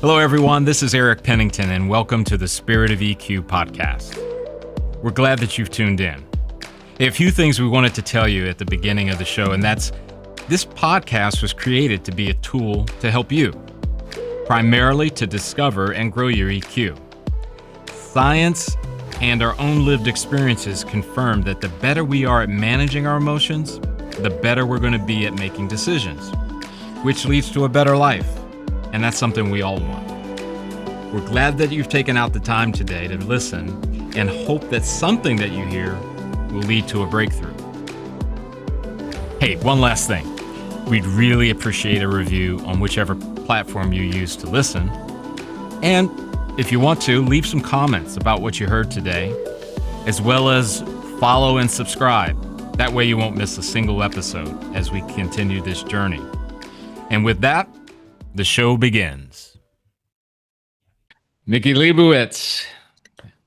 Hello, everyone. This is Eric Pennington, and welcome to the Spirit of EQ podcast. We're glad that you've tuned in. A few things we wanted to tell you at the beginning of the show, and that's this podcast was created to be a tool to help you, primarily to discover and grow your EQ. Science and our own lived experiences confirm that the better we are at managing our emotions, the better we're going to be at making decisions, which leads to a better life. And that's something we all want. We're glad that you've taken out the time today to listen and hope that something that you hear will lead to a breakthrough. Hey, one last thing. We'd really appreciate a review on whichever platform you use to listen. And if you want to, leave some comments about what you heard today, as well as follow and subscribe. That way you won't miss a single episode as we continue this journey. And with that, the show begins. Nikki Liebowitz.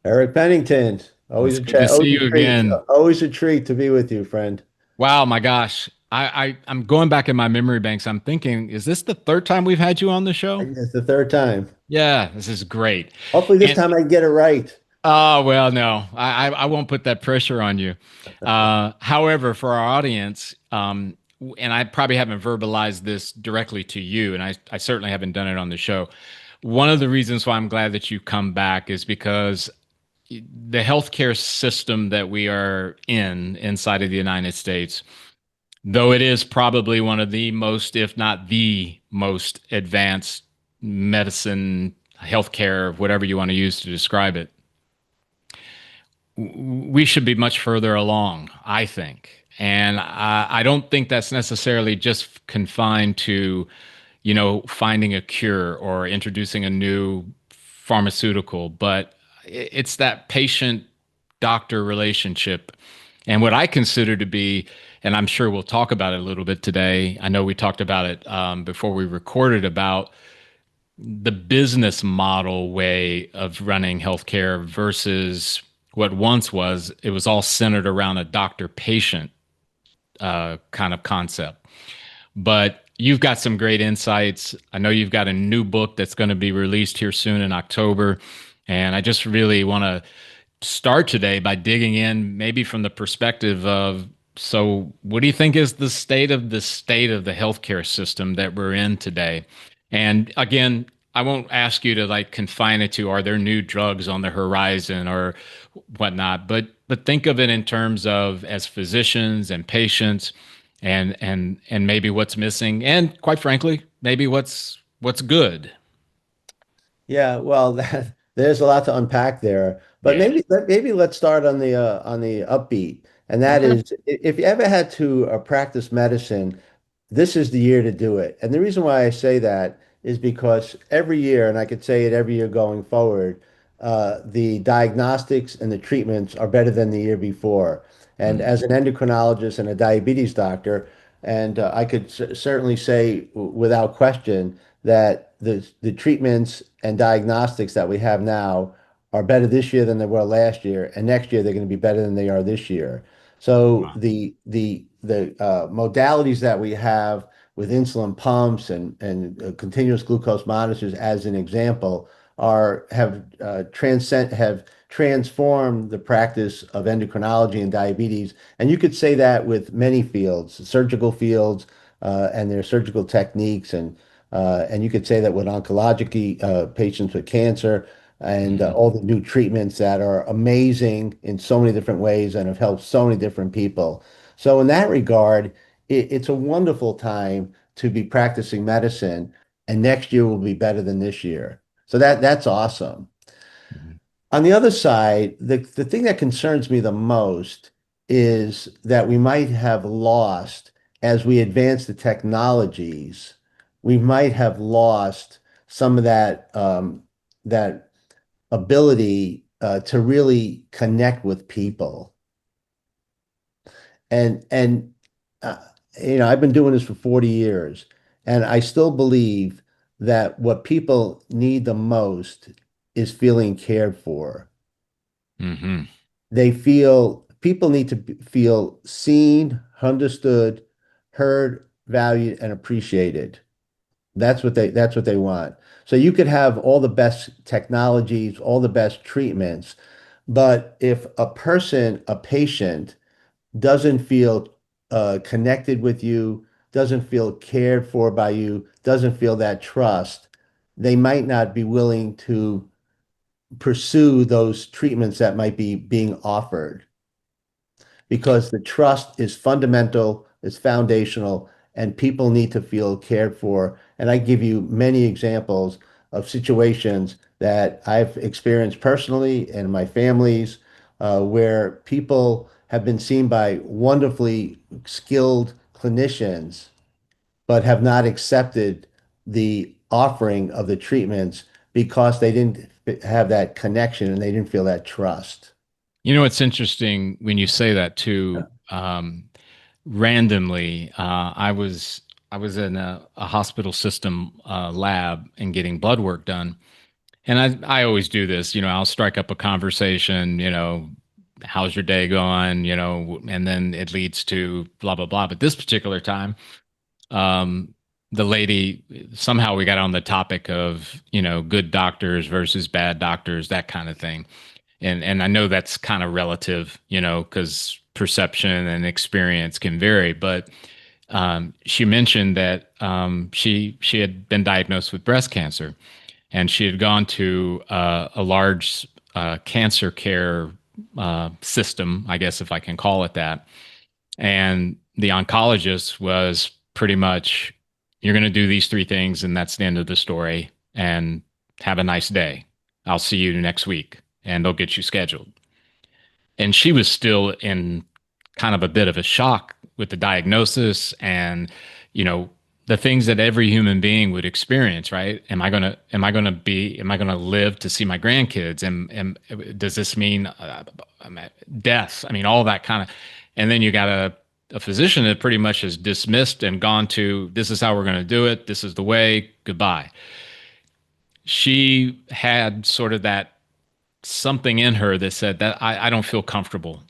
Eric Pennington. Always It's good to see you again. Always a treat to be with you, friend. Wow, my gosh. I'm going back in my memory banks. I'm thinking, is this the third time we've had you on the show? It's the third time. Yeah, this is great. Hopefully this time I can get it right. Oh, well, no, I won't put that pressure on you. However, for our audience, and I probably haven't verbalized this directly to you, and I certainly haven't done it on the show. One of the reasons why I'm glad that you come back is because the healthcare system that we are inside of the United States, though it is probably one of the most, if not the most advanced medicine, healthcare, whatever you want to use to describe it, we should be much further along, I think. And I don't think that's necessarily just confined to, finding a cure or introducing a new pharmaceutical, but it's that patient-doctor relationship. And what I consider to be, and I'm sure we'll talk about it a little bit today. I know we talked about it before we recorded about the business model way of running healthcare versus what once was, it was all centered around a doctor-patient kind of concept. But you've got some great insights. I know you've got a new book that's going to be released here soon in October. And I just really want to start today by digging in maybe from the perspective of, so what do you think is the state of the healthcare system that we're in today? And again, I won't ask you to confine it to, are there new drugs on the horizon or whatnot, but think of it in terms of as physicians and patients and maybe what's missing and quite frankly, maybe what's good. Yeah, well, there's a lot to unpack there, but Yeah. maybe let's start on the upbeat, and that Okay. is if you ever had to practice medicine, this is the year to do it. And the reason why I say that is because every year, and I could say it every year going forward, the diagnostics and the treatments are better than the year before. And Mm. as an endocrinologist and a diabetes doctor, and I could certainly say without question that the treatments and diagnostics that we have now are better this year than they were last year, and next year they're going to be better than they are this year. So Wow. the modalities that we have with insulin pumps and continuous glucose monitors, as an example, have transformed the practice of endocrinology and diabetes. And you could say that with many fields, surgical fields, and their surgical techniques, and you could say that with oncology patients with cancer and Mhm. all the new treatments that are amazing in so many different ways and have helped so many different people. So in that regard, it's a wonderful time to be practicing medicine, and next year will be better than this year. So that's awesome. Mhm. On the other side, the thing that concerns me the most is that we might have lost, as we advance the technologies, we might have lost some of that ability to really connect with people. And uh, I've been doing this for 40 years, and I still believe that what people need the most is feeling cared for. Mhm. People need to feel seen, understood, heard, valued, and appreciated. That's what they want. So you could have all the best technologies, all the best treatments, but if a patient doesn't feel connected with you, doesn't feel cared for by you, doesn't feel that trust, they might not be willing to pursue those treatments that might be being offered because the trust is fundamental, it's foundational, and people need to feel cared for. And I give you many examples of situations that I've experienced personally and my families where people have been seen by wonderfully skilled clinicians, but have not accepted the offering of the treatments because they didn't have that connection and they didn't feel that trust. You know, it's interesting when you say that too. Randomly, I was in a hospital system lab and getting blood work done, and I always do this. You know, I'll strike up a conversation. You know, how's your day going? You know, and then it leads to blah blah blah. But this particular time, um, the lady somehow we got on the topic of good doctors versus bad doctors, that kind of thing. And I know that's kind of relative, because perception and experience can vary. But she mentioned that she had been diagnosed with breast cancer, and she had gone to a large cancer care system, I guess if I can call it that. And the oncologist was pretty much, you're going to do these three things, and that's the end of the story. And have a nice day. I'll see you next week, and they'll get you scheduled. And she was still in kind of a bit of a shock with the diagnosis and, you know, the things that every human being would experience, right? Am I gonna live to see my grandkids? Does this mean death? I mean, all that kind of, and then you got a physician that pretty much has dismissed and gone to, this is how we're going to do it. This is the way. Goodbye. She had sort of that something in her that said that I don't feel comfortable.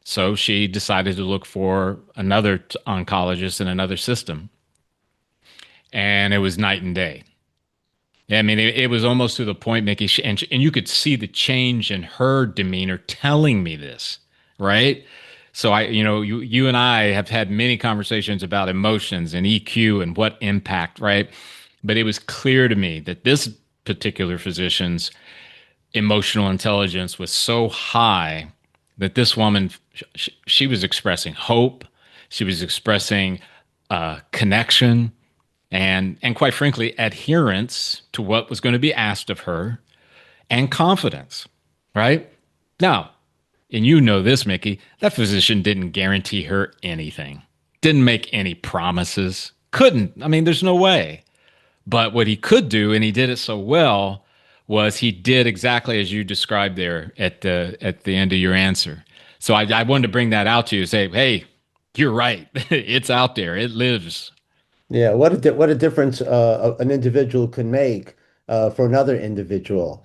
So she decided to look for another oncologist in another system. And it was night and day. Yeah, I mean, it was almost to the point, Mickey, and you could see the change in her demeanor telling me this, right? So you and I have had many conversations about emotions and EQ and what impact, right? But it was clear to me that this particular physician's emotional intelligence was so high that this woman, she was expressing hope, she was expressing connection, and quite frankly, adherence to what was going to be asked of her, and confidence. Right now, and you know this, Mickey, that physician didn't guarantee her anything, didn't make any promises, couldn't. I mean, there's no way. But what he could do, and he did it so well, was he did exactly as you described there at the end of your answer. So I wanted to bring that out to you, say, hey, you're right. It's out there. It lives. Yeah, what a difference an individual can make for another individual.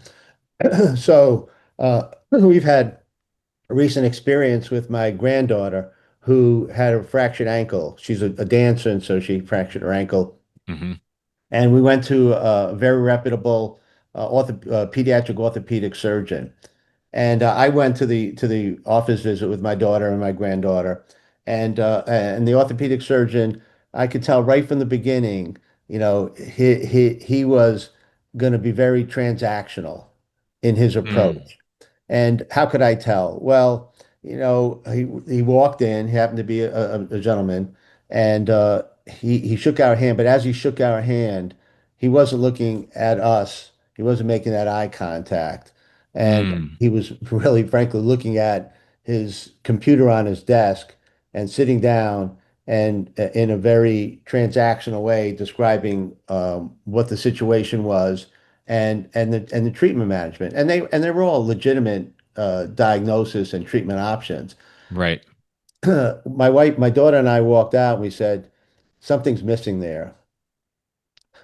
So we've had a recent experience with my granddaughter who had a fractured ankle. She's a dancer, and so she fractured her ankle. Hmm. And we went to a very reputable pediatric orthopedic surgeon. And I went to the office visit with my daughter and my granddaughter, and the orthopedic surgeon, I could tell right from the beginning, he was going to be very transactional in his Mm. approach. And how could I tell? Well, he walked in, he happened to be a gentleman, and he shook our hand. But as he shook our hand, he wasn't looking at us. He wasn't making that eye contact, and Mm. he was really, frankly, looking at his computer on his desk and sitting down and in a very transactional way describing what the situation was and the treatment management. And they were all legitimate diagnosis and treatment options. Right. My daughter and I walked out and we said, something's missing there.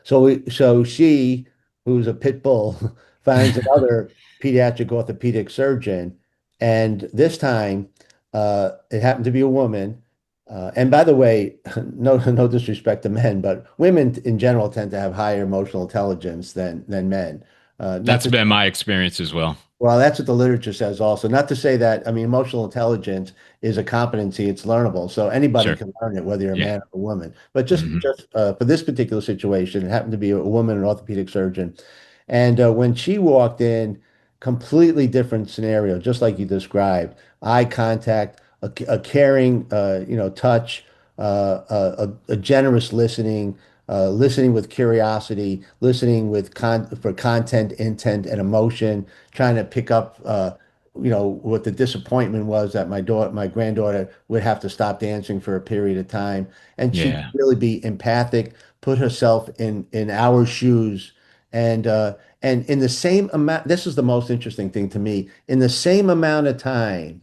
So she, who's a pit bull, finds another pediatric orthopedic surgeon, and this time it happened to be a woman. And by the way, no disrespect to men, but women in general tend to have higher emotional intelligence than men. Not That's to been my experience as well. Well, that's what the literature says also. Not to say that, I mean, emotional intelligence is a competency, it's learnable. So anybody Sure. can learn it, whether you're a Yeah. man or a woman. But Hmm. just for this particular situation, it happened to be a woman, an orthopedic surgeon. And when she walked in, completely different scenario, just like you described, eye contact, a caring, touch, a generous listening, listening with curiosity, listening with for content, intent, and emotion, trying to pick up, what the disappointment was that my granddaughter would have to stop dancing for a period of time, and she could Yeah. really be empathic, put herself in our shoes, and uh, and in the same amount. This is the most interesting thing to me. In the same amount of time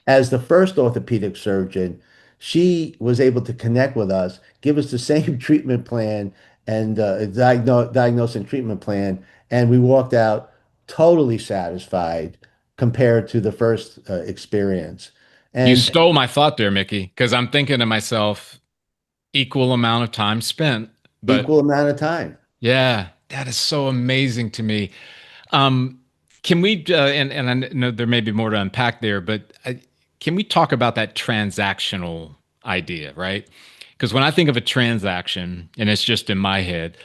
as the first orthopedic surgeon, she was able to connect with us, give us the same treatment plan and diagnose and treatment plan, and we walked out totally satisfied compared to the first experience. You And stole my thought there, Mickey, because I'm thinking to myself, equal amount of time spent. But equal amount of time. yeah, that is so amazing to me. Um, can we, and I know there may be more to unpack there, but can we talk about that transactional idea, right? Because when I think of a transaction, and it's just in my head,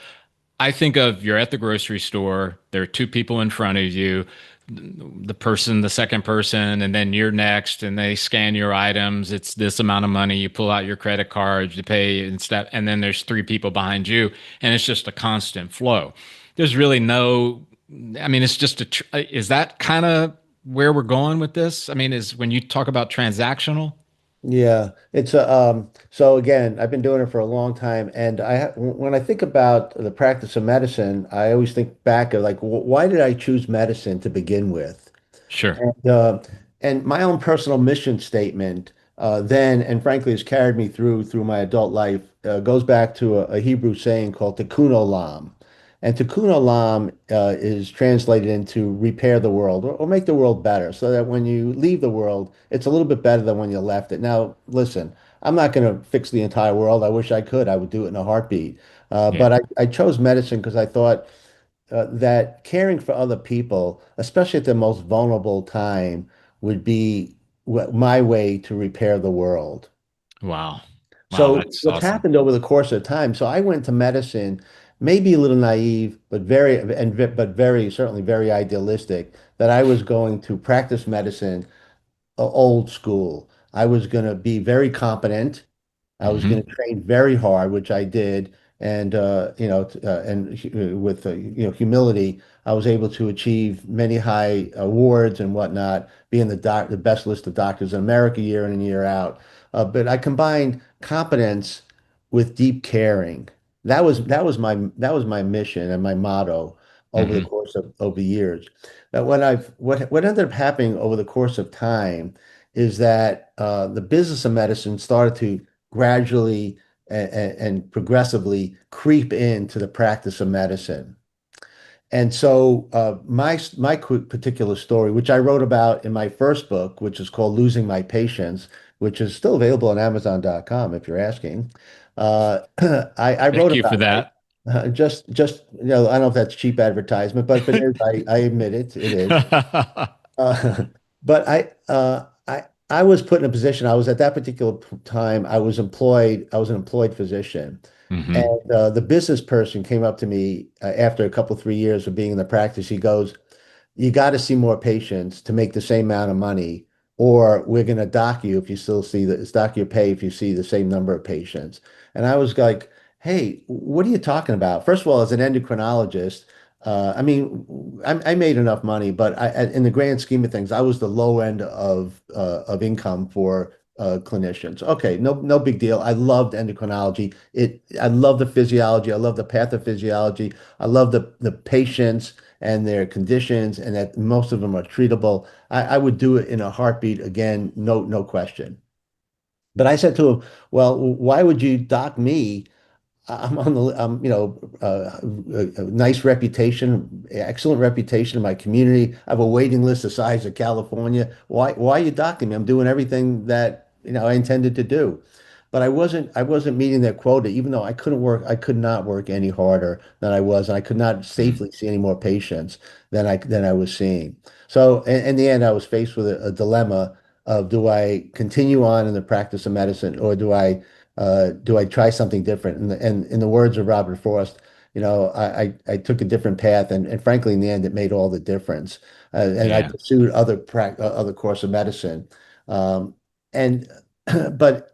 I think of you're at the grocery store, there are two people in front of you, the person, the second person, and then you're next, and they scan your items. It's this amount of money. You pull out your credit card to pay and stuff, and then there's three people behind you, and it's just a constant flow. There's really no, I mean, it's just is that kind of where we're going with this? I mean, is when you talk about transactional? Yeah, it's a so again, I've been doing it for a long time, and when I think about the practice of medicine, I always think back of like, why did I choose medicine to begin with? Sure. And my own personal mission statement then, and frankly, has carried me through my adult life, goes back to a Hebrew saying called Tikkun Olam. And Tikkun Olam is translated into repair the world or make the world better so that when you leave the world, it's a little bit better than when you left it. Now, listen, I'm not going to fix the entire world. I wish I could. I would do it in a heartbeat. Yeah. But I chose medicine because I thought that caring for other people, especially at the most vulnerable time, would be my way to repair the world. Wow. Wow, So that's what's awesome. happened over the course of time? So I went to medicine, maybe a little naive, but very certainly very idealistic, that I was going to practice medicine old school. I was going to be very competent. I was going Hmm. to train very hard, which I did, and with humility, I was able to achieve many high awards and whatnot, being the best list of doctors in America year in and year out. But I combined competence with deep caring. That was my mission and my motto over the Hmm. course of over years. But what ended up happening over the course of time is that the business of medicine started to gradually and progressively creep into the practice of medicine. And so my particular story, which I wrote about in my first book, which is called Losing My Patience, which is still available on Amazon.com if you're asking. I wrote Thank you about for that. I don't know if that's cheap advertisement, but it is. I admit it. It is. Uh, but I was put in a position. I was at that particular time. I was employed. I was an employed physician, Hmm. and the business person came up to me after a couple 3 years of being in the practice. He goes, "You got to see more patients to make the same amount of money, or we're going to dock you if you still see dock your pay if you see the same number of patients." And I was like, "Hey, what are you talking about?" First of all, as an endocrinologist. I mean, I made enough money, but in the grand scheme of things, I was the low end of income for clinicians. Okay, no big deal. I loved endocrinology. I love the physiology. I love the pathophysiology. I love the patients and their conditions, and that most of them are treatable. I would do it in a heartbeat again, no question. But I said to him, "Well, why would you dock me? I'm on the, a nice reputation, excellent reputation in my community. I have a waiting list the size of California. Why are you docking me? I'm doing everything that I intended to do. But I wasn't meeting that quota, even though I could not work any harder than I was, and I could not Mm. safely see any more patients than I was seeing. So in the end, I was faced with a dilemma of, do I continue on in the practice of medicine, or do I try something different? And in the words of Robert Frost, I took a different path, and frankly, in the end, it made all the difference. And I Yeah. pursued other course of medicine. Um, and but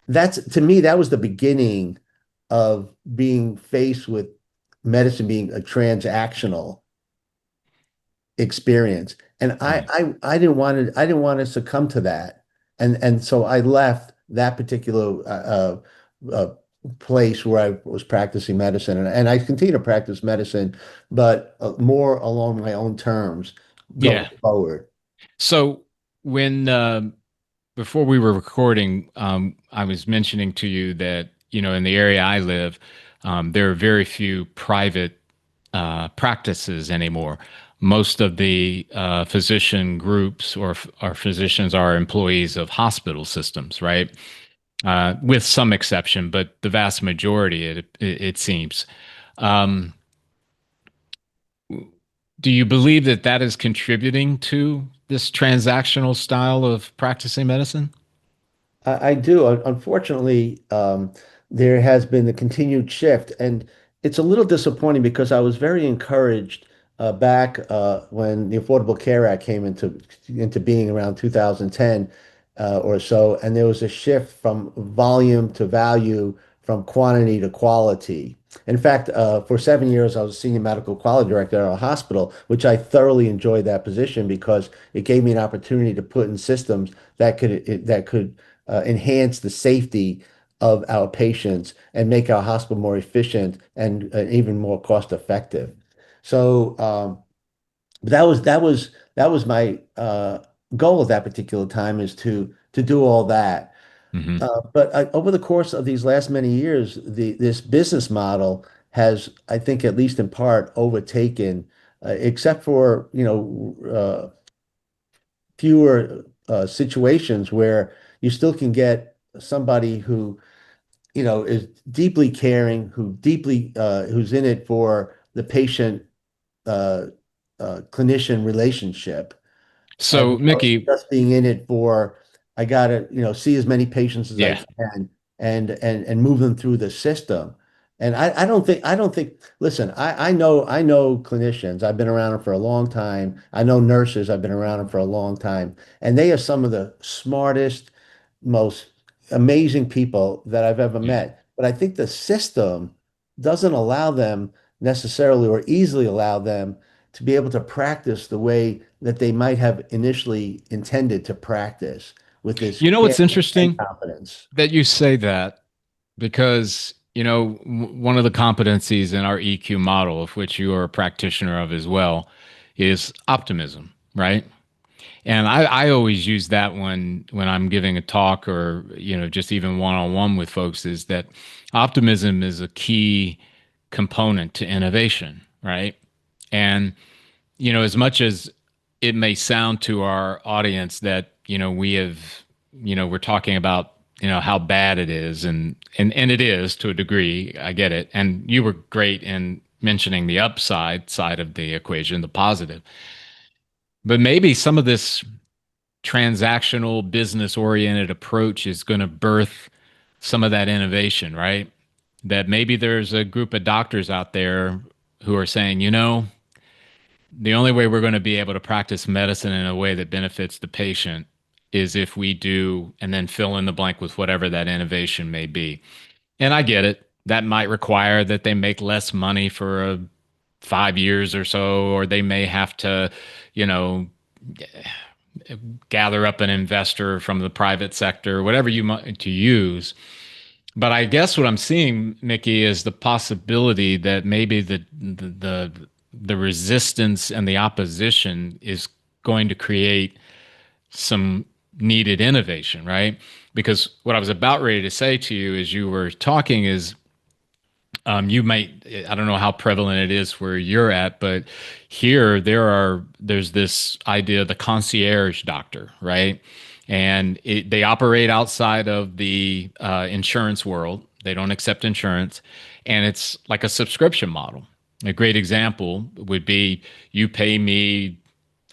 that's to me, that was the beginning of being faced with medicine being a transactional experience. And Mm. I didn't want to succumb to that. And so I left that particular place where I was practicing medicine, and I continue to practice medicine, but more along my own terms going Yeah. forward. So when before we were recording, I was mentioning to you that, in the area I live, there are very few private practices anymore. Most of the physician groups or physicians are employees of hospital systems, right? With some exception, but the vast majority, it seems. Um, do you believe that that is contributing to this transactional style of practicing medicine? I do. Unfortunately, there has been the continued shift, and it's a little disappointing because I was very encouraged back when the Affordable Care Act came into being around 2010 or so, and there was a shift from volume to value, from quantity to quality. In fact, for 7 years, I was a senior medical quality director at a hospital, which I thoroughly enjoyed that position because it gave me an opportunity to put in systems that could enhance the safety of our patients and make our hospital more efficient and even more cost effective. So but that was my goal at that particular time, is to do all that. Hmm. But over the course of these last many years, this business model has, I think, at least in part, overtaken, except for fewer situations where you still can get somebody who is deeply caring, who's in it for the patient uh, clinician relationship, as So, opposed to Mickey, just being in it for, I gotta, see as many patients as I yeah, can, and move them through the system. And I don't think, listen, I know clinicians. I've been around them for a long time. I know nurses. I've been around them for a long time. And they are some of the smartest, most amazing people that I've ever yeah. met. But I think the system doesn't allow them necessarily, or easily allow them, to be able to practice the way that they might have initially intended to practice, with this You know care what's and interesting confidence. that you say that because, one of the competencies in our EQ model, of which you are a practitioner of as well, is optimism, right? And I always use that when I'm giving a talk or, just even one-on-one with folks, is that optimism is a key component to innovation, right? And as much as it may sound to our audience that, we're talking about, how bad it is, and it is to a degree, I get it. And you were great in mentioning the upside side of the equation, the positive. But maybe some of this transactional business oriented approach is going to birth some of that innovation, right? That maybe there's a group of doctors out there who are saying, the only way we're going to be able to practice medicine in a way that benefits the patient is if we do, and then fill in the blank with whatever that innovation may be. And I get it. That might require that they make less money for 5 years or so, or they may have to, you know, gather up an investor from the private sector, whatever you might to use. But I guess what I'm seeing, Mickey, is the possibility that maybe the resistance and the opposition is going to create some needed innovation, right? Because what I was about ready to say to you as you were talking is, you might, I don't know how prevalent it is where you're at, but here there's this idea of the concierge doctor, right? and they operate outside of the insurance world. They don't accept insurance, and it's like a subscription model. A great example would be you pay me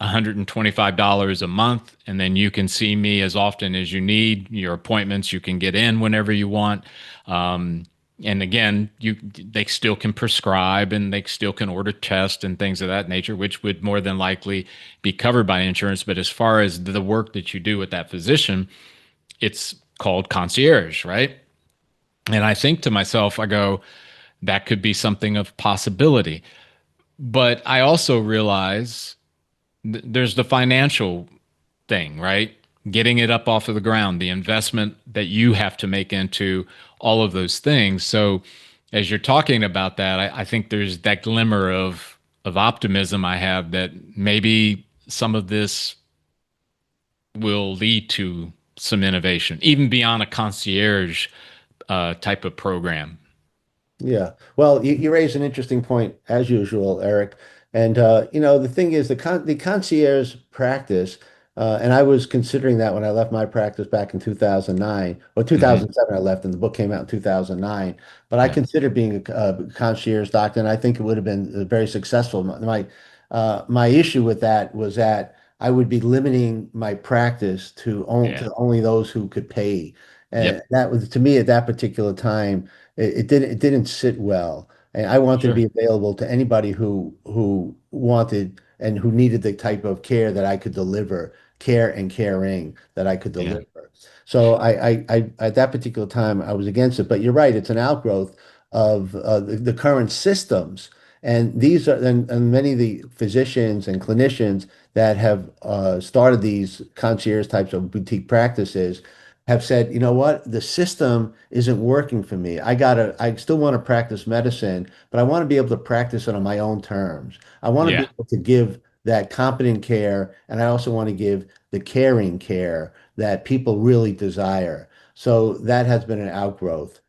$125 a month, and then you can see me as often as you need. Your appointments, you can get in whenever you want. Um, and again, they still can prescribe and they still can order tests and things of that nature, which would more than likely be covered by insurance. But as far as the work that you do with that physician, it's called concierge, right? And I think to myself, I go, that could be something of possibility. But I also realize there's the financial thing, right? Getting it up off of the ground, the investment that you have to make into all of those things. So, as you're talking about that, I think there's that glimmer of optimism I have that maybe some of this will lead to some innovation, even beyond a concierge type of program. Yeah. Well, you raise an interesting point as usual, Eric. And the thing is the concierge practice, and I was considering that when I left my practice back in 2009 or Hmm. 2007 I left and the book came out in 2009. But I Yeah. considered being a concierge doctor and I think it would have been very successful. My issue with that was that I would be limiting my practice Yeah. to only those who could pay. And Yep. that was to me at that particular time it didn't sit well. And I wanted to be Sure. available to anybody who wanted and who needed the type of care that I could deliver, care and caring that I could Yeah. deliver. So I at that particular time I was against it. But you're right, it's an outgrowth of the current systems. And these are and many of the physicians and clinicians that have started these concierge types of boutique practices have said, you know what, the system isn't working for me. I still want to practice medicine, but I want to be able to practice it on my own terms. I want to be Yeah. able to give that competent care, and I also want to give the caring care that people really desire. So that has been an outgrowth.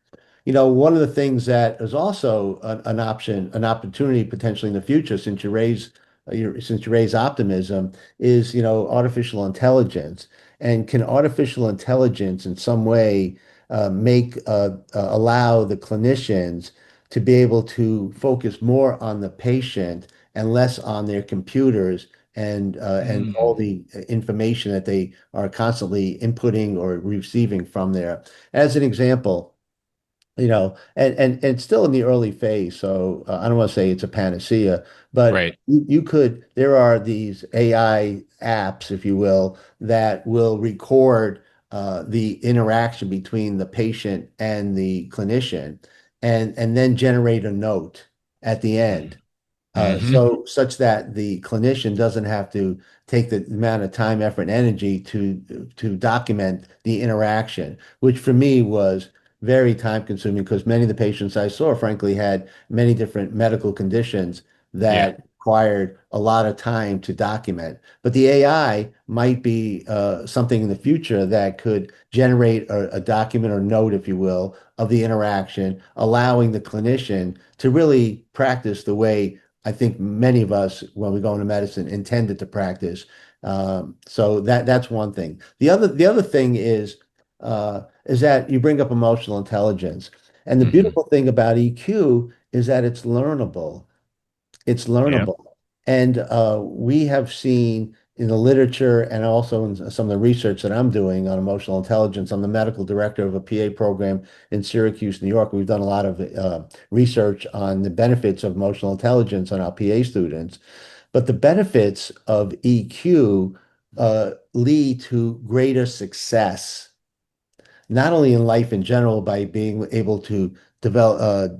One of the things that is also an option, an opportunity potentially in the future, since you raise optimism, is artificial intelligence. And can artificial intelligence in some way make allow the clinicians to be able to focus more on the patient and less on their computers and all Mm. the information that they are constantly inputting or receiving from there. As an example, and it's still in the early phase, so I don't want to say it's a panacea, but Right. there are these AI apps, if you will, that will record the interaction between the patient and the clinician and then generate a note at the end. Mm-hmm. So such that the clinician doesn't have to take the amount of time, effort, and energy to document the interaction, which for me was very time consuming because many of the patients I saw, frankly, had many different medical conditions Yeah. that required a lot of time to document. But the AI might be something in the future that could generate a document or note, if you will, of the interaction, allowing the clinician to really practice the way I think many of us, when we go into medicine, intended to practice. So that's one thing. The other thing is that you bring up emotional intelligence, and the Mm-hmm. beautiful thing about EQ is that it's learnable. It's Yeah. learnable. And we have seen in the literature and also in some of the research that I'm doing on emotional intelligence. I'm the medical director of a PA program in Syracuse, New York. We've done a lot of research on the benefits of emotional intelligence on our PA students. But the benefits of EQ lead to greater success not only in life in general by being able to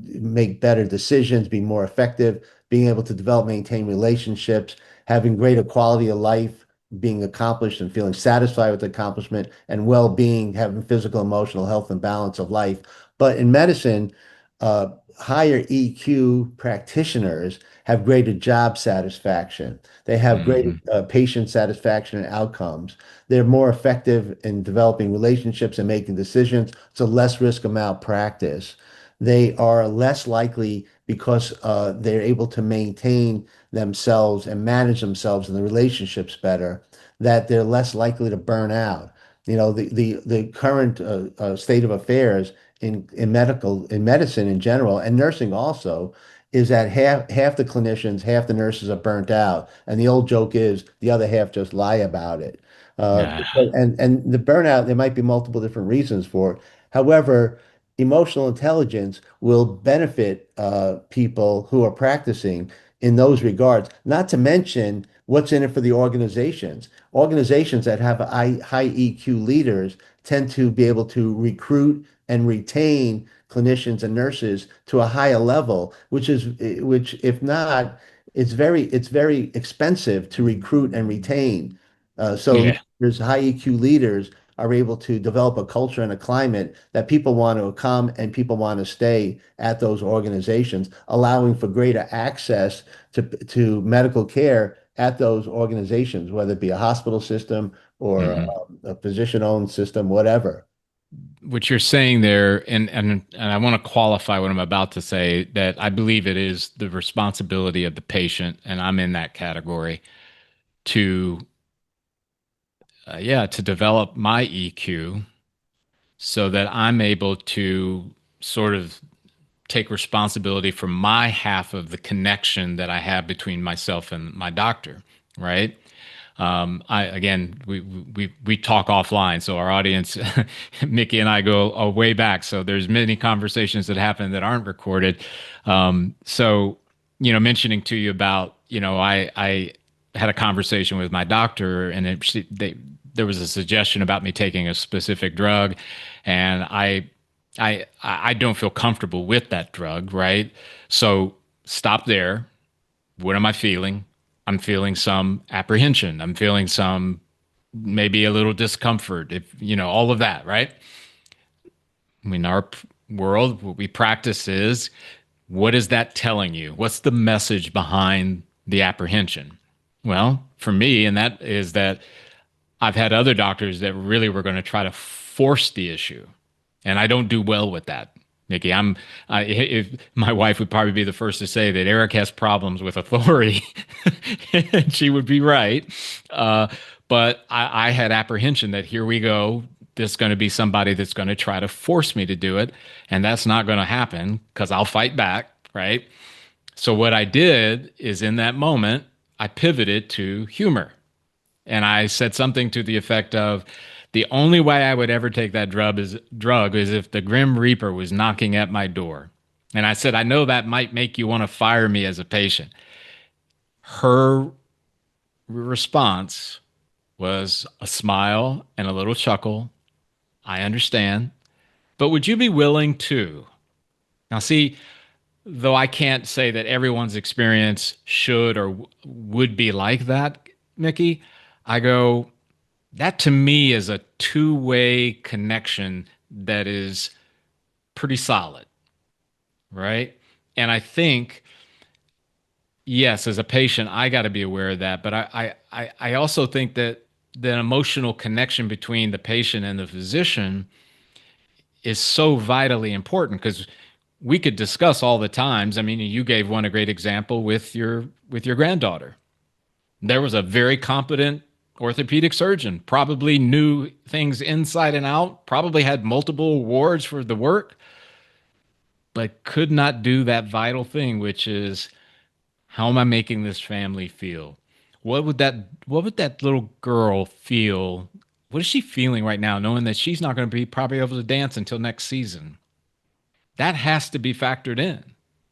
make better decisions, be more effective, being able to develop, maintain relationships, having greater quality of life, being accomplished and feeling satisfied with the accomplishment, and well-being, having physical, emotional health and balance of life. But in medicine, uh, higher EQ practitioners have greater job satisfaction. They have greater Mm-hmm. patient satisfaction and outcomes. They're more effective in developing relationships and making decisions. It's a less risk of malpractice. They are less likely because they're able to maintain themselves and manage themselves in the relationships better, that they're less likely to burn out. The current state of affairs in medicine in general and nursing also is that half the clinicians, half the nurses are burnt out, and the old joke is the other half just lie about it. Yeah. And the burnout, there might be multiple different reasons for it. However, emotional intelligence will benefit people who are practicing in those regards. Not to mention what's in it for the organizations. Organizations that have high EQ leaders tend to be able to recruit and retain clinicians and nurses to a higher level, which if not, it's very expensive to recruit and retain. So Yeah. there's high EQ leaders are able to develop a culture and a climate that people want to come and people want to stay at those organizations, allowing for greater access to medical care at those organizations, whether it be a hospital system or Hmm. a physician-owned system, whatever. What you're saying there, and I want to qualify what I'm about to say, that I believe it is the responsibility of the patient, and I'm in that category, to yeah, to develop my EQ so that I'm able to sort of take responsibility for my half of the connection that I have between myself and my doctor, right? I again, we talk offline, so our audience, Mickey and I go way back. So there's many conversations that happen that aren't recorded. So mentioning to you about, I had a conversation with my doctor, and there was a suggestion about me taking a specific drug, and I don't feel comfortable with that drug, right? So stop there. What am I feeling? I'm feeling some apprehension. I'm feeling some maybe a little discomfort, if all of that, right? In our world, what we practice is, what is that telling you? What's the message behind the apprehension? Well, for me, and that is that I've had other doctors that really were going to try to force the issue, and I don't do well with that. Nikki, if my wife would probably be the first to say that Eric has problems with authority, and she would be right. Uh, but I had apprehension that here we go. There's going to be somebody that's going to try to force me to do it, and that's not going to happen because I'll fight back, right? So what I did is in that moment, I pivoted to humor. And I said something to the effect of, the only way I would ever take that drug is if the Grim Reaper was knocking at my door. And I said, I know that might make you want to fire me as a patient. Her response was a smile and a little chuckle. I understand. But would you be willing to? Now, see, though I can't say that everyone's experience should or would be like that, Mickey, I go, that to me is a two-way connection that is pretty solid, right? And I think, yes, as a patient, I got to be aware of that. But I also think that the emotional connection between the patient and the physician is so vitally important, because we could discuss all the times. I mean, you gave one a great example with your granddaughter. There was a very competent orthopedic surgeon, probably knew things inside and out, probably had multiple awards for the work, but could not do that vital thing, which is, how am I making this family feel? What would that little girl feel? What is she feeling right now, knowing that she's not going to be probably able to dance until next season? That has to be factored in.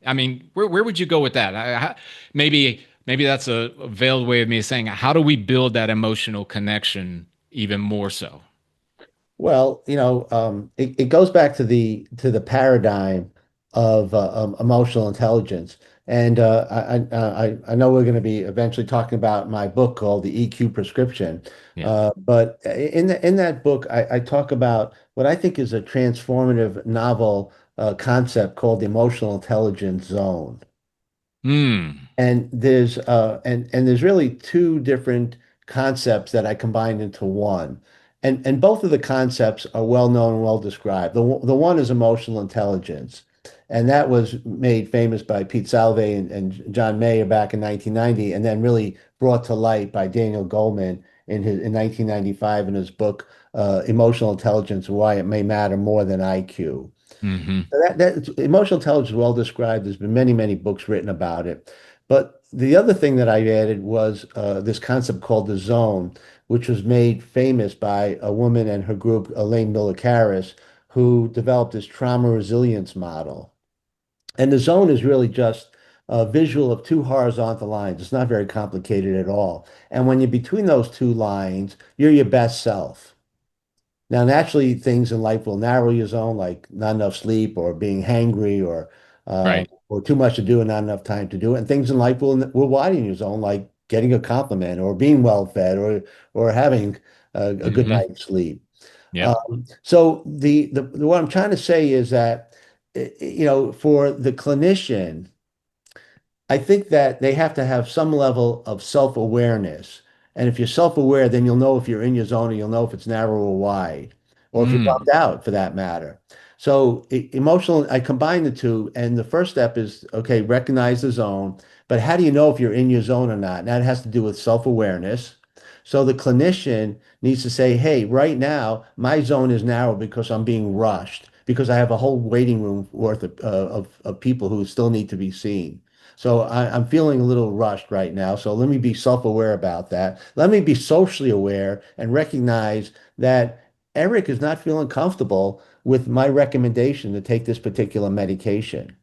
I mean, where would you go with that? Maybe that's a veiled way of me saying, how do we build that emotional connection even more so? Well, it goes back to the paradigm of emotional intelligence, and I know we're going to be eventually talking about my book called The EQ Prescription, Yeah. but in that book, I talk about what I think is a transformative novel concept called the emotional intelligence zone. Hmm. And there's really two different concepts that I combined into one. And both of the concepts are well known and well described. The one is emotional intelligence. And that was made famous by Pete Salve and John Mayer back in 1990, and then really brought to light by Daniel Goleman in 1995 in his book emotional intelligence, why it may matter more than IQ. Hmm. That emotional intelligence is well described. There's been many, many books written about it. But the other thing that I added was this concept called the zone, which was made famous by a woman and her group, Elaine Miller-Harris, who developed this trauma resilience model. And the zone is really just a visual of two horizontal lines. It's not very complicated at all. And when you're between those two lines, you're your best self. Now, naturally, things in life will narrow your zone, like not enough sleep or being hangry Right. or too much to do and not enough time to do it. And things in life will widen your zone, like getting a compliment or being well fed or having a good Hmm. night's sleep. Yep. So what I'm trying to say is that for the clinician, I think that they have to have some level of self-awareness. And if you're self-aware, then you'll know if you're in your zone, or you'll know if it's narrow or wide, or if you're Mm. bummed out for that matter. So emotional, I combine the two, and the first step is, okay, recognize the zone, but how do you know if you're in your zone or not? And that has to do with self-awareness. So the clinician needs to say, hey, right now, my zone is narrow because I'm being rushed, because I have a whole waiting room worth of people who still need to be seen. So I'm feeling a little rushed right now. So let me be self-aware about that. Let me be socially aware and recognize that Eric is not feeling comfortable with my recommendation to take this particular medication.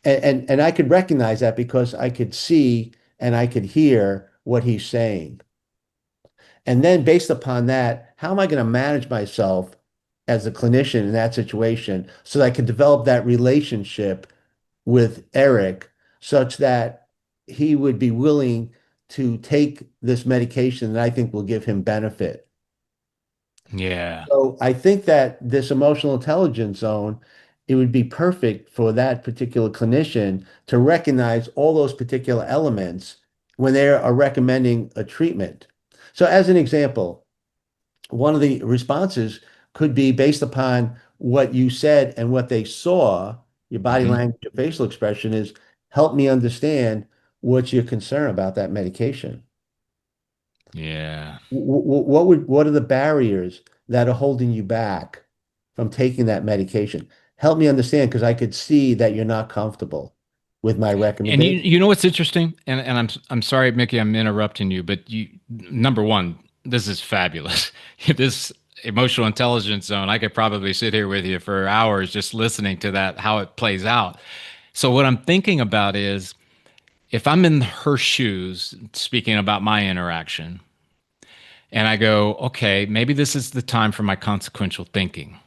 And I could recognize that because I could see and I could hear what he's saying. And then based upon that, how am I going to manage myself as a clinician in that situation so that I can develop that relationship with Eric such that he would be willing to take this medication that I think will give him benefit. Yeah. So I think that this emotional intelligence zone, it would be perfect for that particular clinician to recognize all those particular elements when they are recommending a treatment. So as an example, one of the responses could be based upon what you said and what they saw, your body Hmm. language, your facial expression is help me understand what's your concern about that medication. Yeah. What are the barriers that are holding you back from taking that medication? Help me understand because I could see that you're not comfortable with my And you recommendation. you know what's interesting? And I'm sorry, Mickey, I'm interrupting you, but you number one, this is fabulous. This emotional intelligence zone, I could probably sit here with you for hours just listening to that, how it plays out. So what I'm thinking about is if I'm in her shoes, speaking about my interaction, and I go, okay, maybe this is the time for my consequential thinking.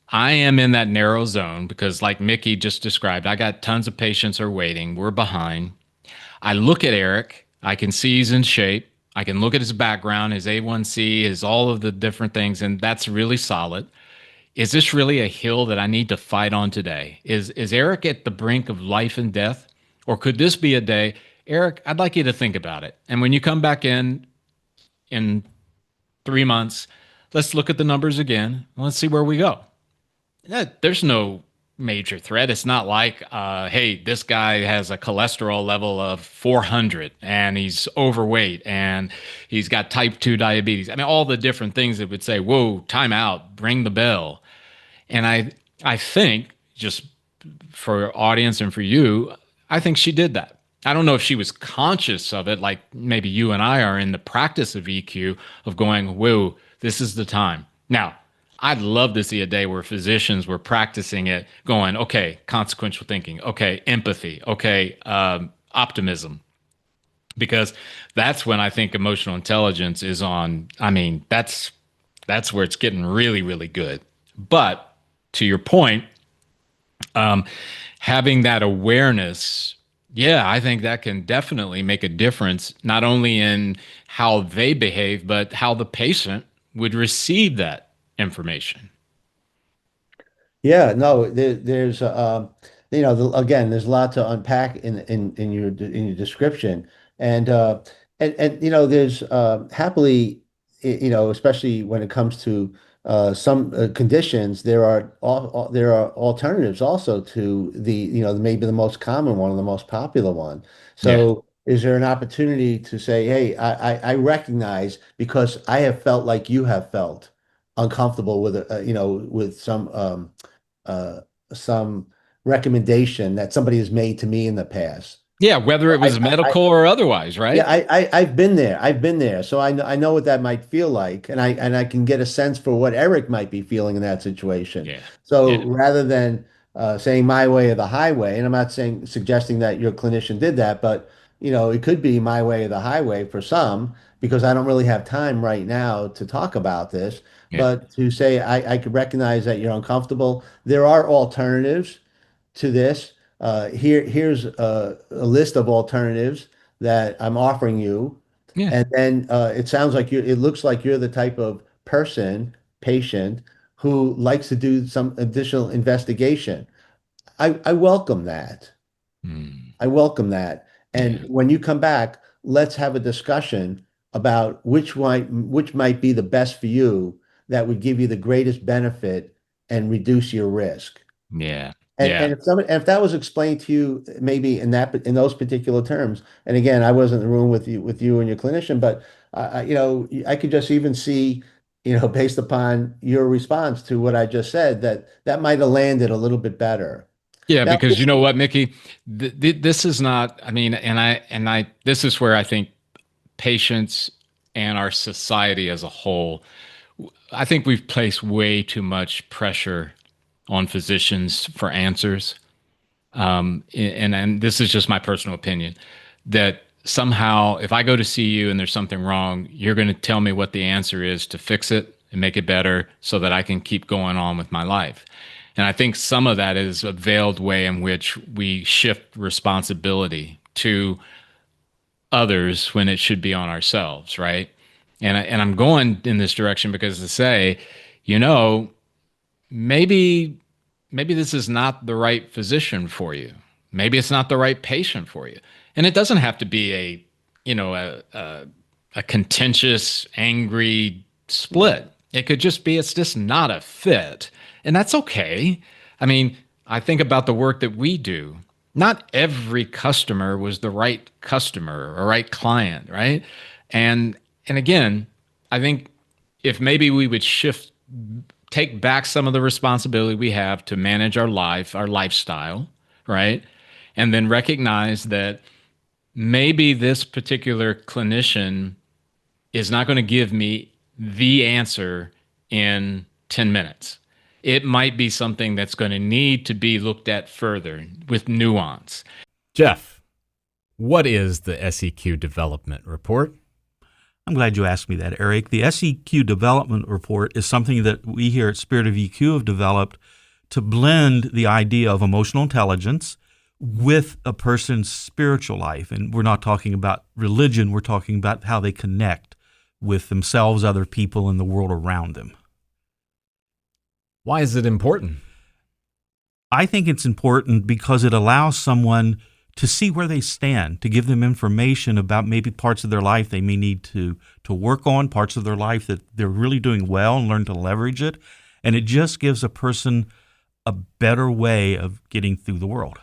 I am in that narrow zone because, like Mickey just described, I got tons of patients are waiting. We're behind. I look at Eric. I can see he's in shape. I can look at his background, his A1C, his all of the different things, and that's really solid. Is this really a hill that I need to fight on today? Is Eric at the brink of life and death? Or could this be a day, Eric, I'd like you to think about it. And when you come back in 3 months, let's look at the numbers again. Let's see where we go. There's no major threat. It's not like, hey, this guy has a cholesterol level of 400 and he's overweight and he's got type 2 diabetes. I mean, all the different things that would say, whoa, time out, ring the bell. And I think just for audience and for you, I think she did that. I don't know if she was conscious of it, like maybe you and I are in the practice of EQ of going, whoa, this is the time. Now, I'd love to see a day where physicians were practicing it, going, okay, consequential thinking, okay, empathy, okay, optimism, because that's when I think emotional intelligence is on. I mean, that's where it's getting really, really good. But to your point, um, having that awareness, yeah, I think that can definitely make a difference, not only in how they behave, but how the patient would receive that information. Yeah, no, there's again, there's a lot to unpack in your description, and there's happily, especially when it comes to some conditions, there are alternatives also to maybe the most common one, or the most popular one. Yeah. So, is there an opportunity to say, hey, I recognize because I have felt like you have felt. uncomfortable with with uh, some recommendation that somebody has made to me in the past. Yeah, whether it I, was I, medical or otherwise, yeah, right? I've been there. I've been there. So I know what that might feel like, and I can get a sense for what Eric might be feeling in that situation. Yeah. So Yeah. rather than saying my way or the highway, and I'm not saying suggesting that your clinician did that, but it could be my way or the highway for some, because I don't really have time right now to talk about this. Yeah. But to say I could recognize that you're uncomfortable, there are alternatives to this. Here's a list of alternatives that I'm offering you. Yeah. And then it sounds like it looks like you're the type of patient, who likes to do some additional investigation. I welcome that. Mm, I welcome that. And yeah. when you come back, let's have a discussion about which might be the best for you, that would give you the greatest benefit and reduce your risk. Yeah. And Yeah. and if that was explained to you maybe in those particular terms, and again, I wasn't in the room with you and your clinician, but I could just even see, based upon your response to what I just said, that might have landed a little bit better. Yeah, Now, because you know what, Mickey, this is not, I mean, this is where I think patients and our society as a whole, I think we've placed way too much pressure on physicians for answers. And this is just my personal opinion, that somehow if I go to see you and there's something wrong, you're going to tell me what the answer is to fix it and make it better so that I can keep going on with my life. And I think some of that is a veiled way in which we shift responsibility to others when it should be on ourselves, right? And I'm going in this direction because to say, you know, maybe this is not the right physician for you. Maybe it's not the right patient for you. And it doesn't have to be a contentious, angry split. It could just be it's just not a fit. And that's okay. I mean, I think about the work that we do. Not every customer was the right customer or right client, right? And again, I think if maybe we would take back some of the responsibility we have to manage our life, our lifestyle, right? And then recognize that maybe this particular clinician is not going to give me the answer in 10 minutes. It might be something that's going to need to be looked at further with nuance. Jeff, what is the SEQ development report? I'm glad you asked me that, Eric. The SEQ development report is something that we here at Spirit of EQ have developed to blend the idea of emotional intelligence with a person's spiritual life. And we're not talking about religion, we're talking about how they connect with themselves, other people, and the world around them. Why is it important? I think it's important because it allows someone to see where they stand, to give them information about maybe parts of their life they may need to work on, parts of their life that they're really doing well and learn to leverage it. And it just gives a person a better way of getting through the world.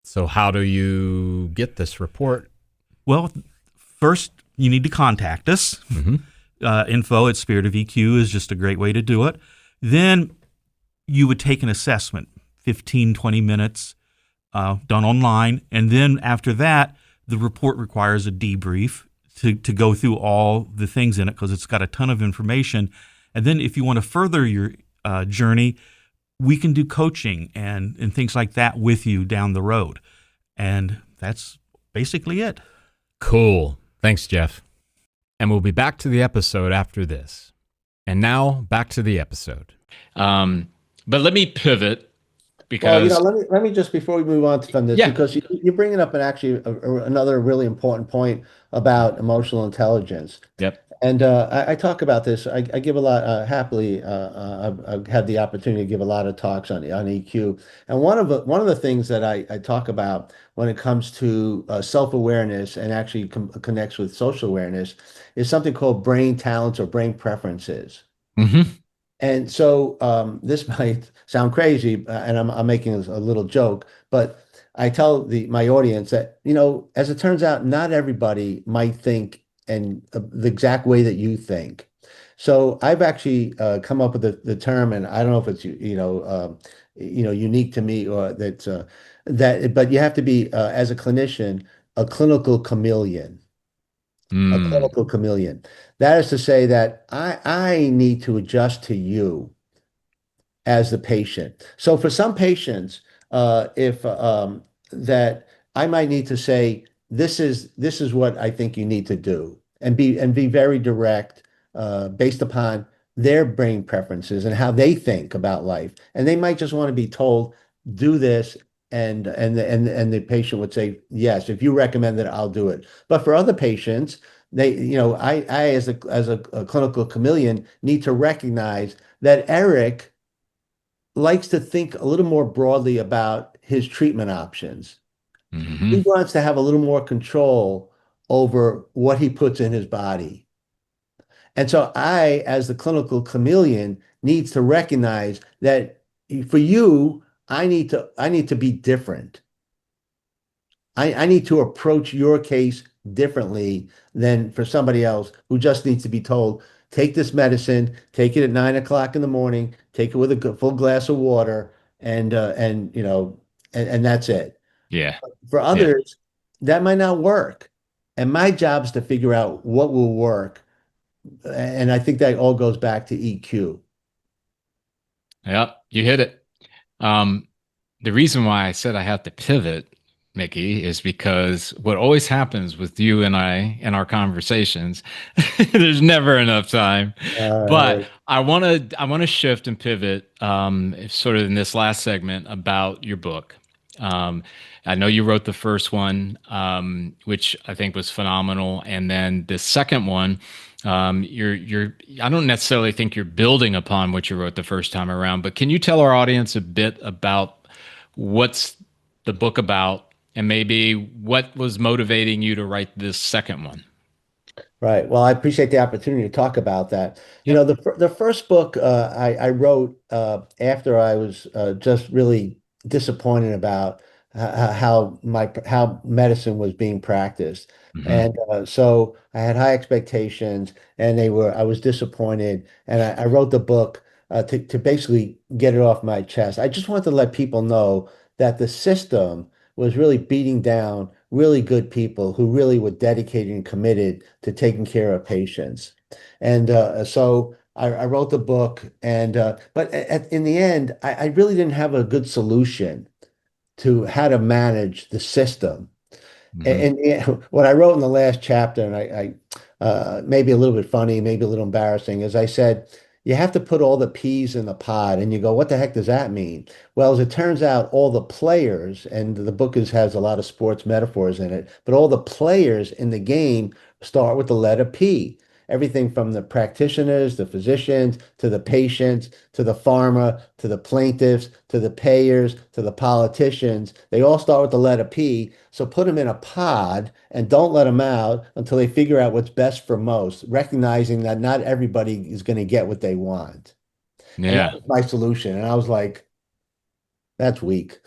So how do you get this report? Well, first you need to contact us. Mm-hmm. Info at Spirit of EQ is just a great way to do it. Then you would take an assessment, 15, 20 minutes, done online. And then after that, the report requires a debrief to go through all the things in it because it's got a ton of information. And then if you want to further your journey, we can do coaching and things like that with you down the road. And that's basically it. Cool. Thanks, Jeff. And we'll be back to the episode after this. And now back to the episode. But let me pivot well, because, let me just before we move on from this, yeah, because you're bringing up another really important point about emotional intelligence. yep. And I talk about this. I give a lot happily. I've had the opportunity to give a lot of talks on EQ, and one of the things that I talk about when it comes to self-awareness and actually connects with social awareness is something called brain talents or brain preferences. Mm-hmm. And so this might sound crazy, and I'm making a little joke, but I tell my audience that, as it turns out, not everybody might think and the exact way that you think. So I've actually come up with the term, and I don't know if it's unique to me or but you have to be as a clinician a clinical chameleon, a Mm, clinical chameleon. That is to say that I need to adjust to you as the patient. So for some patients, if that I might need to say, this is what I think you need to do, and be very direct based upon their brain preferences and how they think about life. And they might just want to be told, do this, and the patient would say, yes, if you recommend it, I'll do it. But for other patients, I as a clinical chameleon need to recognize that Eric likes to think a little more broadly about his treatment options. He hmm. wants to have a little more control over what he puts in his body. And so I, as the clinical chameleon, needs to recognize that for you, I need to be different. I need to approach your case differently than for somebody else who just needs to be told, take this medicine, take it at 9 o'clock in the morning, take it with a full glass of water, and that's it. Yeah. For Yeah. others, that might not work. And my job is to figure out what will work. And I think that all goes back to EQ. Yeah. You hit it. Um, the reason why I said I have to pivot, Mickey, is because what always happens with you and I in our conversations, there's never enough time. But Uh, I want to shift and pivot, sort of in this last segment about your book. Um, I know you wrote the first one, which I think was phenomenal, and then the second one, you're. I don't necessarily think you're building upon what you wrote the first time around, but can you tell our audience a bit about what's the book about, and maybe what was motivating you to write this second one? Right. Well, I appreciate the opportunity to talk about that. Yep. The first book I wrote after I was just really disappointed about how medicine was being practiced, Hmm. and so I had high expectations, and I was disappointed, and I wrote the book to basically get it off my chest. I just wanted to let people know that the system was really beating down really good people who really were dedicated and committed to taking care of patients. And so I wrote the book, and but in the end, I really didn't have a good solution to how to manage the system. Hmm. And what I wrote in the last chapter, and maybe a little bit funny, maybe a little embarrassing, is I said, you have to put all the peas in the pod. And you go, what the heck does that mean? Well, as it turns out, all the players, and the book has a lot of sports metaphors in it, but all the players in the game start with the letter P. Everything from the practitioners, the physicians, to the patients, to the pharma, to the plaintiffs, to the payers, to the politicians. They all start with the letter P. So put them in a pod and don't let them out until they figure out what's best for most, recognizing that not everybody is going to get what they want. And that Yeah. was my solution. And I was like, that's weak.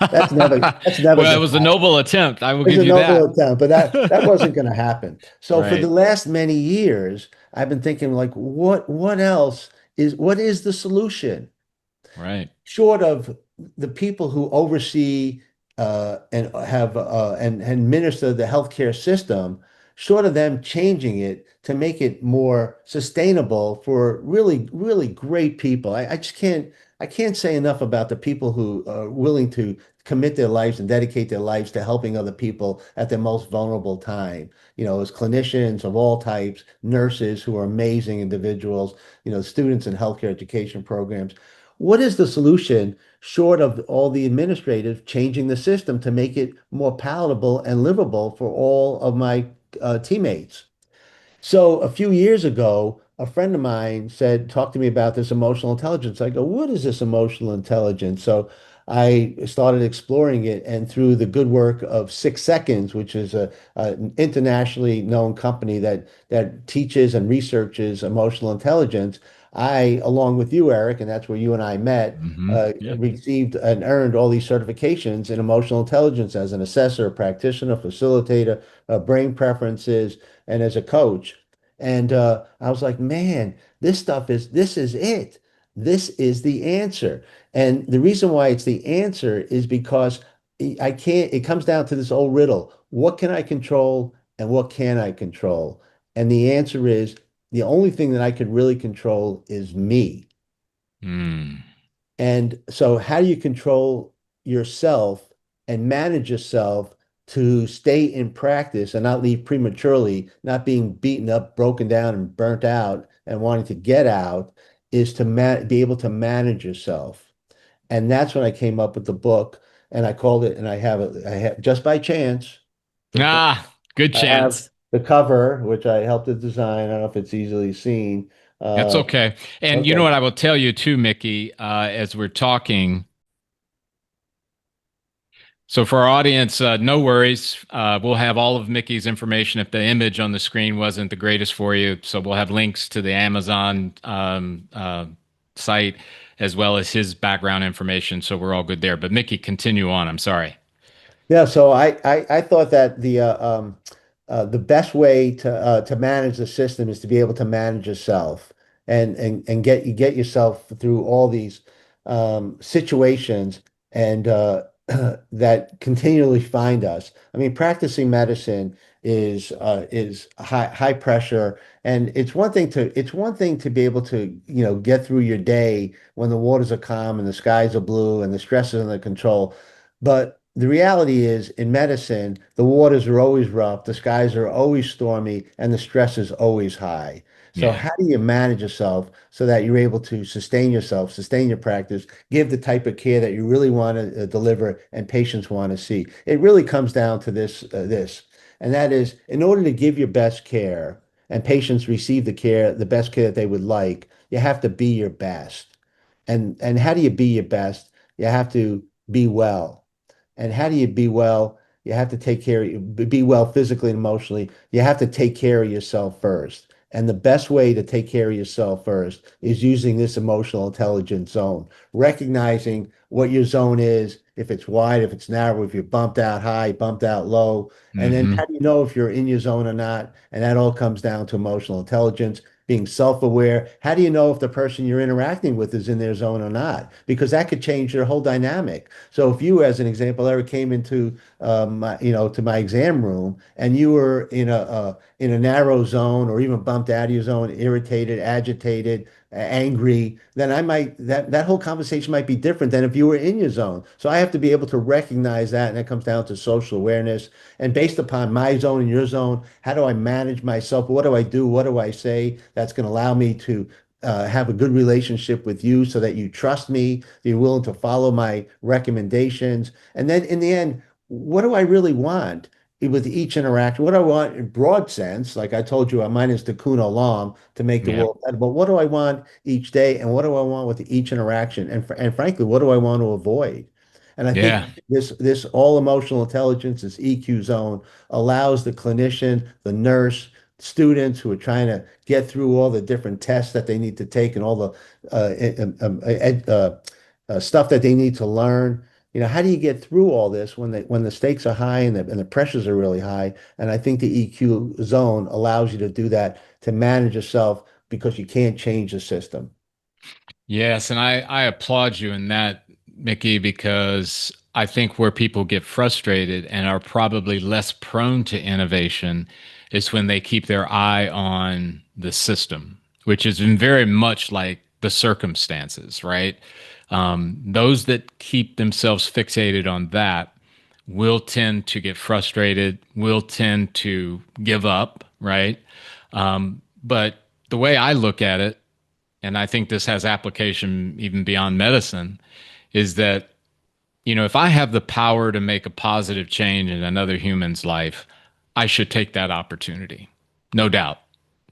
That's never Well, it going was to a happen. noble attempt. I will It's give a you noble that. attempt, but that wasn't going to happen. So for the Right. last many years, I've been thinking like, what is the solution? Right. Short of the people who oversee and have and administer the healthcare system, short of them changing it to make it more sustainable for really, really great people. I can't say enough about the people who are willing to commit their lives and dedicate their lives to helping other people at their most vulnerable time. As clinicians of all types, nurses who are amazing individuals, students in healthcare education programs. What is the solution short of all the administrative changing the system to make it more palatable and livable for all of my teammates? So a few years ago, a friend of mine talk to me about this emotional intelligence. I go, what is this emotional intelligence? So I started exploring it, and through the good work of 6 Seconds, which is an internationally known company that teaches and researches emotional intelligence, along with you, Eric, and that's where you and I met, Yeah. received and earned all these certifications in emotional intelligence as an assessor, practitioner, facilitator, brain preferences, and as a coach. And I was like, man, this is it. This is the answer. And the reason why it's the answer is because I can't, it comes down to this old riddle. What can I control and what can I control? And the answer is the only thing that I can really control is me. Mm. And so, how do you control yourself and manage yourself to stay in practice and not leave prematurely, not being beaten up, broken down, and burnt out and wanting to get out, is to be able to manage yourself. And that's when I came up with the book, and I called it, and I have just by chance, just by, Ah, good I have chance. the cover, which I helped to design. I don't know if it's easily seen. That's Uh, okay. And you know okay. what I will tell you too, Mickey, as we're talking. So for our audience, no worries. We'll have all of Mickey's information if the image on the screen wasn't the greatest for you. So we'll have links to the Amazon site as well as his background information. So we're all good there. But Mickey, continue on. I'm sorry. Yeah, so I thought that the best way to manage the system is to be able to manage yourself and get yourself through all these situations and that continually find us. I mean, practicing medicine is high pressure, and it's one thing to be able to get through your day when the waters are calm and the skies are blue and the stress is under control. But the reality is, in medicine, the waters are always rough, the skies are always stormy, and the stress is always high. So, Yeah. how do you manage yourself so that you're able to sustain yourself, sustain your practice, give the type of care that you really want to deliver and patients want to see? It really comes down to and that is, in order to give your best care and patients receive the best care that they would like, you have to be your best. And how do you be your best? You have to be well. And how do you be well? You have to take care of be well physically and emotionally. You have to take care of yourself first. And the best way to take care of yourself first is using this emotional intelligence zone, recognizing what your zone is, if it's wide, if it's narrow, if you're bumped out high, bumped out low. And then Hmm. how do you know if you're in your zone or not? And that all comes down to emotional intelligence, being self-aware. How do you know if the person you're interacting with is in their zone or not? Because that could change your whole dynamic. So if you, as an example, ever came into to my exam room and you were in a narrow zone or even bumped out of your zone, irritated, agitated, angry, then I might that whole conversation might be different than if you were in your zone. So I have to be able to recognize that, and that comes down to social awareness. And based upon my zone and your zone, how do I manage myself? What do I do? What do I say that's going to allow me to have a good relationship with you so that you trust me, that you're willing to follow my recommendations. And then in the end, what do I really want with each interaction? What do I want in broad sense? Like I told you, mine is tikkun olam to make the Yeah. world better. But what do I want each day? And what do I want with each interaction? And frankly, what do I want to avoid? And I think Yeah. this all emotional intelligence, this EQ zone, allows the clinician, the nurse, students who are trying to get through all the different tests that they need to take and all the stuff that they need to learn. How do you get through all this when the stakes are high and the pressures are really high? And I think the EQ zone allows you to do that to manage yourself because you can't change the system. Yes, and I applaud you in that, Mickey, because I think where people get frustrated and are probably less prone to innovation is when they keep their eye on the system, which is very much like the circumstances, right? Those that keep themselves fixated on that will tend to get frustrated, will tend to give up, right? But the way I look at it, and I think this has application even beyond medicine, is that, if I have the power to make a positive change in another human's life, I should take that opportunity. No doubt.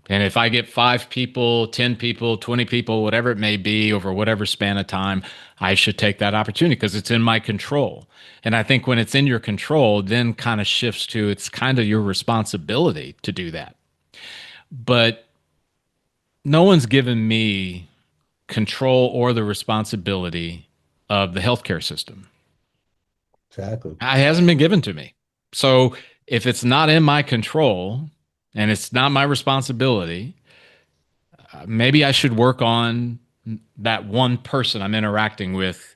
And if I get 5 people, 10 people, 20 people, whatever it may be, over whatever span of time, I should take that opportunity because it's in my control. And I think when it's in your control, then kind of shifts to it's kind of your responsibility to do that. But no one's given me control or the responsibility of the healthcare system. Exactly. It hasn't been given to me. So if it's not in my control, and it's not my responsibility. Maybe I should work on that one person I'm interacting with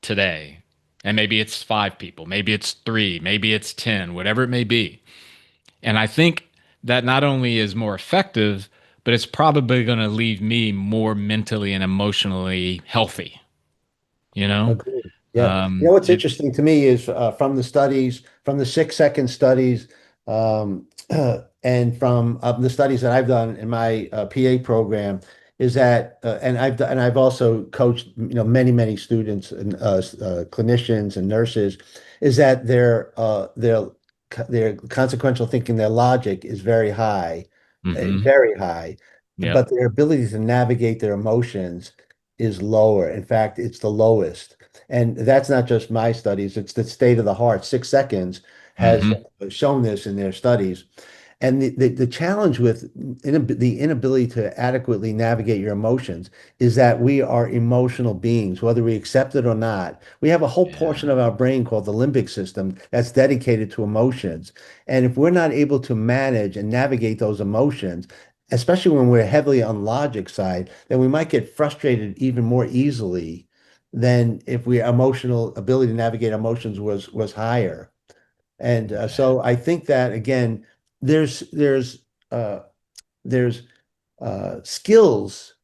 today. And maybe it's five people, maybe it's three, maybe it's 10, whatever it may be. And I think that not only is more effective, but it's probably going to leave me more mentally and emotionally healthy, you know? Agreed. Yeah. What's It, interesting to me is from the studies, from the 6 second studies, um, and from the studies that I've done in my PA program, is that, and I've also coached, many students and clinicians and nurses, is that their consequential thinking, their logic is hmm very high, Yep. but their ability to navigate their emotions is lower. In fact, it's the lowest. And that's not just my studies, it's the state of the heart. 6 seconds has hmm shown this in their studies. And the challenge with the inability to adequately navigate your emotions is that we are emotional beings, whether we accept it or not. We have a whole portion Yeah. of our brain called the limbic system that's dedicated to emotions. And if we're not able to manage and navigate those emotions, especially when we're heavily on logic side, then we might get frustrated even more easily than if we emotional ability to navigate emotions was higher. And Yeah. so I think that again, there's there's uh, there's skills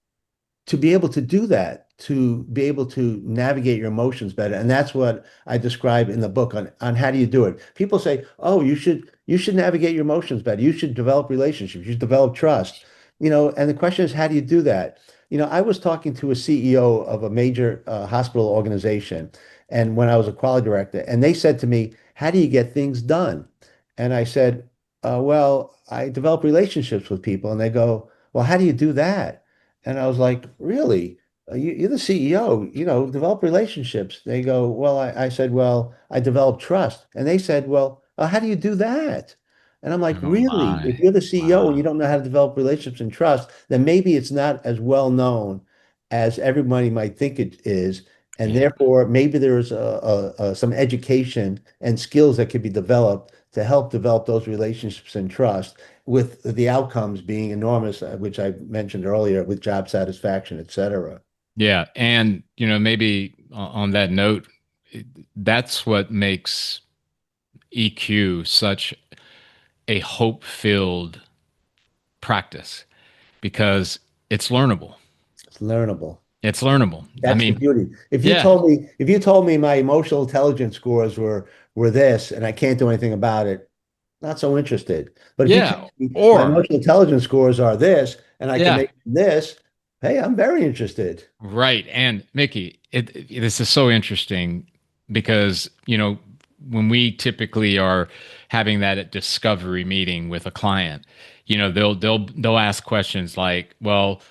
to be able to do that, to be able to navigate your emotions better. And that's what I describe in the book on how do you do it. People say, "Oh, you should navigate your emotions better. You should develop relationships. You should develop trust." And the question is, how do you do that? I was talking to a CEO of a major hospital organization, and when I was a quality director, and they said to me, "How do you get things done?" And I said, "Well, I develop relationships with people." And they go, "Well, how do you do that?" And I was like, really? You're the CEO, develop relationships. They go, well, I said, well, I develop trust. And they said, well, how do you do that? And I'm like, Oh really? If my. you're the CEO and you Wow. don't know how to develop relationships and trust, then maybe it's not as well known as everybody might think it is. And Yeah. therefore, maybe there's some education and skills that could be developed to help develop those relationships and trust with the outcomes being enormous, which I mentioned earlier with job satisfaction, et cetera. Yeah. And, maybe on that note, that's what makes EQ such a hope-filled practice because it's learnable. It's learnable. It's learnable. I That's the mean, beauty. yeah, If you told me my emotional intelligence scores were this and I can't do anything about it, not so interested. But if you tell yeah, me my or emotional intelligence scores are this and I can yeah, make this, hey, I'm very interested. right. And Mickey, this is so interesting because, when we typically are having that discovery meeting with a client, they'll ask questions like, well,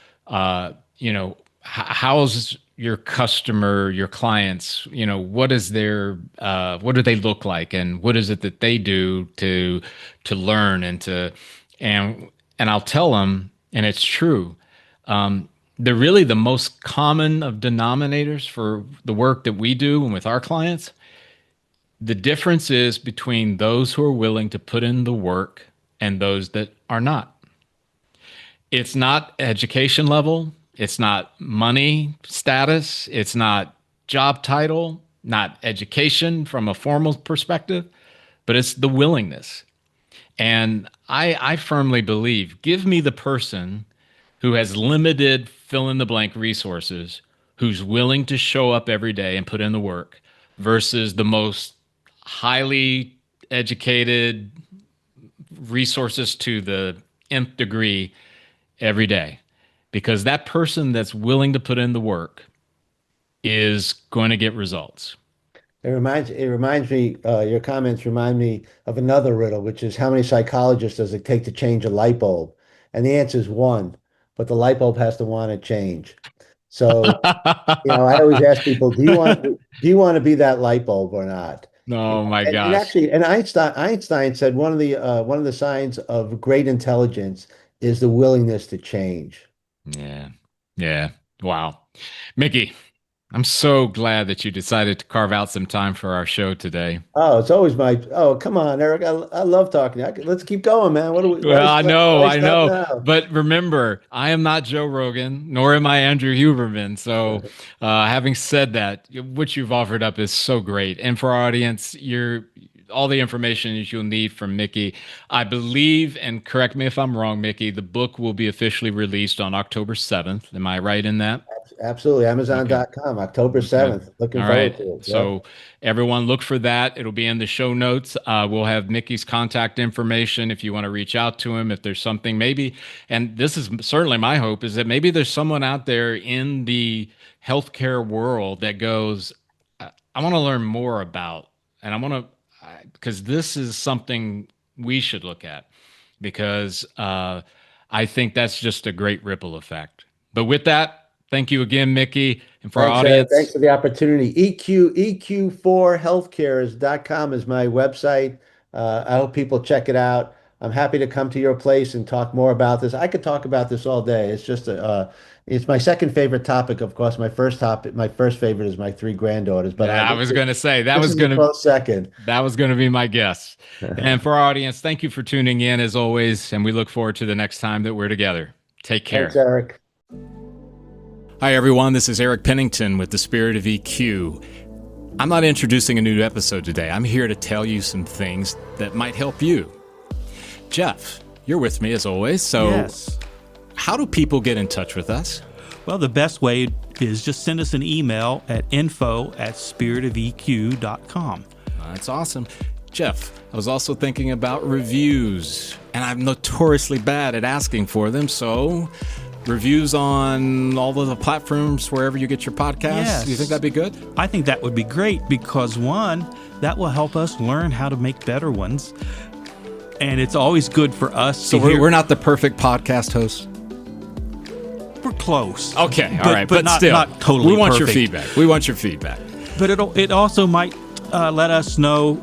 how's your customer, your clients, what do they look like and what is it that they do to learn and and I'll tell them, and it's true. Um, they're really the most common of denominators for the work that we do and with our clients. The difference is between those who are willing to put in the work and those that are not. It's not education level, it's not money status, it's not job title, not education from a formal perspective, but it's the willingness. And I firmly believe give me the person who has limited fill in the blank resources, who's willing to show up every day and put in the work versus the most highly educated resources to the nth degree every day. Because that person that's willing to put in the work is going to get results. It reminds me, your comments remind me of another riddle, which is how many psychologists does it take to change a light bulb? And the answer is one, but the light bulb has to want to change. So, I always ask people, do you want to be that light bulb or not? Oh my And gosh. actually, and Einstein said one of the signs of great intelligence is the willingness to change. Yeah. Yeah. Wow. Mickey, I'm so glad that you decided to carve out some time for our show today. Oh, it's always oh, come on, Eric. I love talking. Let's keep going, man. Well, Why I stop know. now? But remember, I am not Joe Rogan, nor am I Andrew Huberman. So, having said that, what you've offered up is so great. And for our audience, you're all the information that you'll need from Mickey. I believe, and correct me if I'm wrong, Mickey, the book will be officially released on October 7th. Am I right in that? Absolutely. Okay. Amazon.com, October Okay. 7th. Looking All forward right. to it. Yep. So everyone look for that. It'll be in the show notes. We'll have Mickey's contact information if you want to reach out to him, if there's something maybe, and this is certainly my hope, is that maybe there's someone out there in the healthcare world that goes, I want to learn more about, and I want to, because this is something we should look at because I think that's just a great ripple effect. But with that, thank you again, Mickey. And for our Thanks, Eric. Thanks audience, for the opportunity. EQ4healthcare.com is my website. I hope people check it out. I'm happy to come to your place and talk more about this. I could talk about this all day. It's my second favorite topic. Of course, my first favorite is my three granddaughters, but I was going to say this is a close second. that was going to be my guess. And for our audience, thank you for tuning in as always, and we look forward to the next time that we're together. Take Thanks, care. Eric. Hi everyone, this is Eric Pennington with the Spirit of EQ. I'm not introducing a new episode today. I'm here to tell you some things that might help you. Jeff, you're with me as always. So Yes. how do people get in touch with us? Well, the best way is just send us an email at info@spiritofeq.com. That's awesome. Jeff, I was also thinking about reviews, and I'm notoriously bad at asking for them, so reviews on all of the platforms wherever you get your podcasts. Yes. Do you think that'd be good? I think that would be great because, one, that will help us learn how to make better ones. And it's always good for us So to hear. we're not the perfect podcast hosts? We're close. Okay, all right, but not, still, not totally we want perfect. your feedback. We want your feedback. But it also might let us know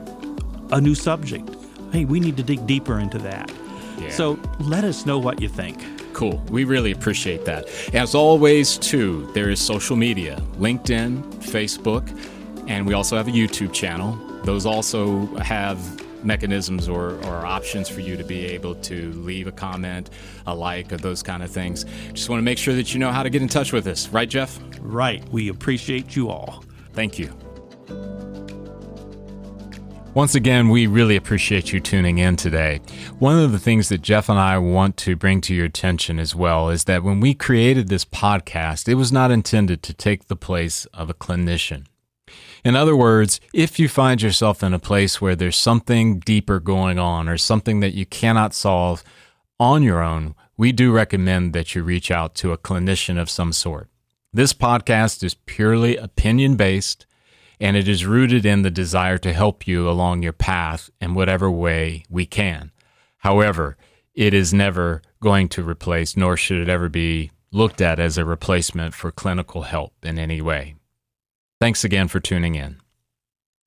a new subject. Hey, we need to dig deeper into that. Yeah. So let us know what you think. Cool. We really appreciate that. As always, too, there is social media, LinkedIn, Facebook, and we also have a YouTube channel. Those also have mechanisms or options for you to be able to leave a comment, a like, or those kind of things. Just want to make sure that you know how to get in touch with us. Right, Jeff? Right. We appreciate you all. Thank you. Once again, we really appreciate you tuning in today. One of the things that Jeff and I want to bring to your attention as well is that when we created this podcast, it was not intended to take the place of a clinician. In other words, if you find yourself in a place where there's something deeper going on or something that you cannot solve on your own, we do recommend that you reach out to a clinician of some sort. This podcast is purely opinion-based, and it is rooted in the desire to help you along your path in whatever way we can. However, it is never going to replace, nor should it ever be looked at as a replacement for clinical help in any way. Thanks again for tuning in.